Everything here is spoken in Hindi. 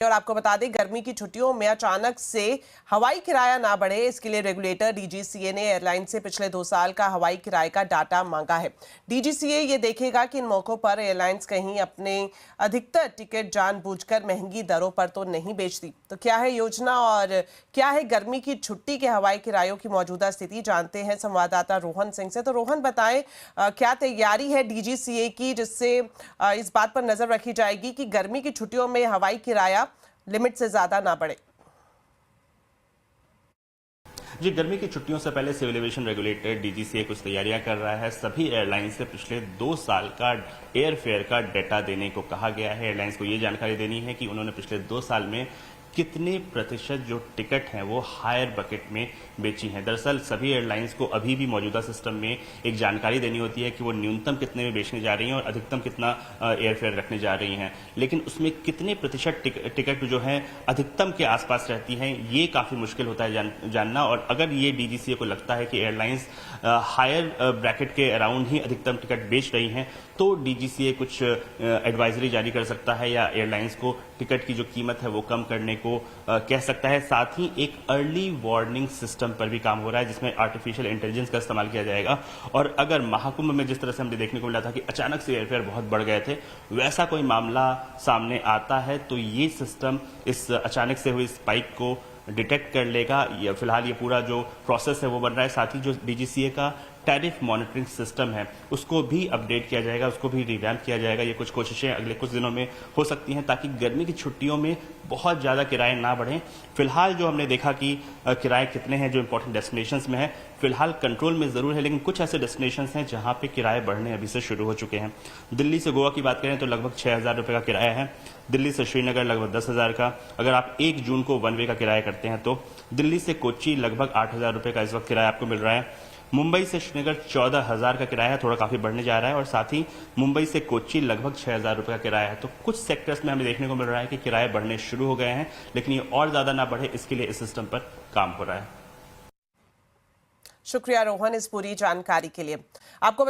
और आपको बता दें, गर्मी की छुट्टियों में अचानक से हवाई किराया ना बढ़े, इसके लिए रेगुलेटर डीजीसीए ने एयरलाइन से पिछले 2 साल का हवाई किराए का डाटा मांगा है। डीजीसीए ये देखेगा कि इन मौकों पर एयरलाइंस कहीं अपने अधिकतर टिकट जानबूझकर महंगी दरों पर तो नहीं बेचती। तो क्या है योजना और क्या है गर्मी की छुट्टी के हवाई किरायों की मौजूदा स्थिति, जानते हैं संवाददाता रोहन सिंह से। तो रोहन, बताएं क्या तैयारी है डीजीसीए की, जिससे इस बात पर नजर रखी जाएगी कि गर्मी की छुट्टियों में हवाई किराया लिमिट से ज्यादा ना बढ़े। जी, गर्मी की छुट्टियों से पहले सिविल एविएशन रेगुलेटर डीजीसीए कुछ तैयारियां कर रहा है। सभी एयरलाइंस से पिछले 2 साल का एयर फेयर का डेटा देने को कहा गया है। एयरलाइंस को ये जानकारी देनी है कि उन्होंने पिछले 2 साल में कितने प्रतिशत जो टिकट हैं वो हायर बकेट में बेची हैं। दरअसल सभी एयरलाइंस को अभी भी मौजूदा सिस्टम में एक जानकारी देनी होती है कि वो न्यूनतम कितने में बेचने जा रही हैं और अधिकतम कितना एयर फेयर रखने जा रही हैं, लेकिन उसमें कितने प्रतिशत टिकट जो है अधिकतम के आसपास रहती हैं ये काफ़ी मुश्किल होता है जानना। और अगर ये डीजीसीए को लगता है कि एयरलाइंस हायर ब्रैकेट के अराउंड ही अधिकतम टिकट बेच रही हैं तो डीजीसीए कुछ एडवाइजरी जारी कर सकता है या एयरलाइंस को टिकट की जो कीमत है वो कम करने को कह सकता है। साथ ही एक अर्ली वार्निंग सिस्टम पर भी काम हो रहा है जिसमें आर्टिफिशियल इंटेलिजेंस का इस्तेमाल किया जाएगा। और अगर महाकुंभ में जिस तरह से हमने देखने को मिला था कि अचानक से एयरफेयर बहुत बढ़ गए थे, वैसा कोई मामला सामने आता है तो ये सिस्टम इस अचानक से हुई स्पाइक को डिटेक्ट कर लेगा। या फिलहाल ये पूरा जो प्रोसेस है वो बन रहा है। साथ ही जो डीजीसीए का टैरिफ मॉनिटरिंग सिस्टम है उसको भी अपडेट किया जाएगा, उसको भी रिवैम्प किया जाएगा। ये कुछ कोशिशें अगले कुछ दिनों में हो सकती हैं ताकि गर्मी की छुट्टियों में बहुत ज़्यादा किराए ना बढ़ें। फिलहाल जो हमने देखा कि किराए कितने हैं जो इंपॉर्टेंट डेस्टिनेशंस में है, फिलहाल कंट्रोल में ज़रूर है, लेकिन कुछ ऐसे डेस्टिनेशंस हैं जहाँ पे किराए बढ़ने अभी से शुरू हो चुके हैं। दिल्ली से गोवा की बात करें तो लगभग 6,000 रुपये का किराया है। दिल्ली से श्रीनगर लगभग 10,000 का। अगर आप 1 जून को वन वे का किराया करते हैं तो दिल्ली से कोच्चि लगभग 8,000 रुपये का इस वक्त किराया आपको मिल रहा है। मुंबई से श्रीनगर 14,000 का किराया है, थोड़ा काफ़ी बढ़ने जा रहा है। और साथ ही मुंबई से कोच्चि लगभग 6,000 रुपये का किराया है। तो कुछ सेक्टर्स में हमें देखने को मिल रहा है कि किराए बढ़ने शुरू हो गए हैं, लेकिन ये और ज़्यादा ना बढ़े इसके लिए इस सिस्टम पर काम हो रहा है। शुक्रिया रोहन इस पूरी जानकारी के लिए। आपको